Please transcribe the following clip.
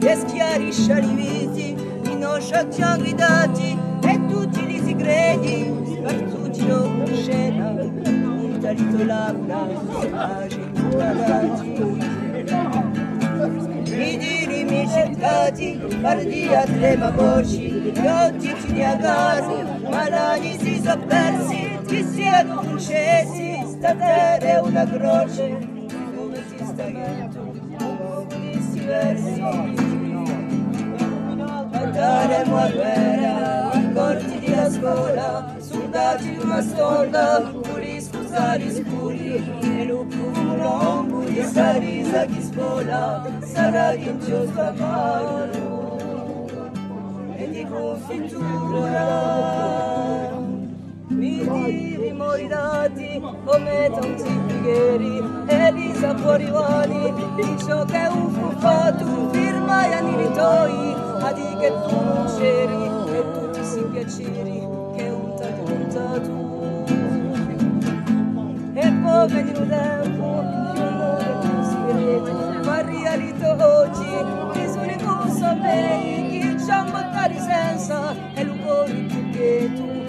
e schiarisce i viti, i nostri guidati e tutti i segreti, per tutti lo scena, un talito labbra, i diri mi cercati, pardia trema voci, gli occhi ci niagarono, malani si sono persi, chi siano concessi, sta terra è una croce, come si sta tu, questi versi. Andremo a guerra, in corti di scuola, soldati di una stonda, puri scusari scuri, e lo puro di sta risa chi spola, sarà di un dio scaparo, e di confitura. Mi diri morirati come tanti pigheri, Elisa Fuorivani, di ciò che è un fuffato, firma e anni ritoi, a di che tu non c'eri, e tutti si piaceri, che un tato. E poi vedi un tempo, io non è più segreto, ma rialito oggi, che sono in sapere, chi c'ha un bottari senza, e lo corri più che tu.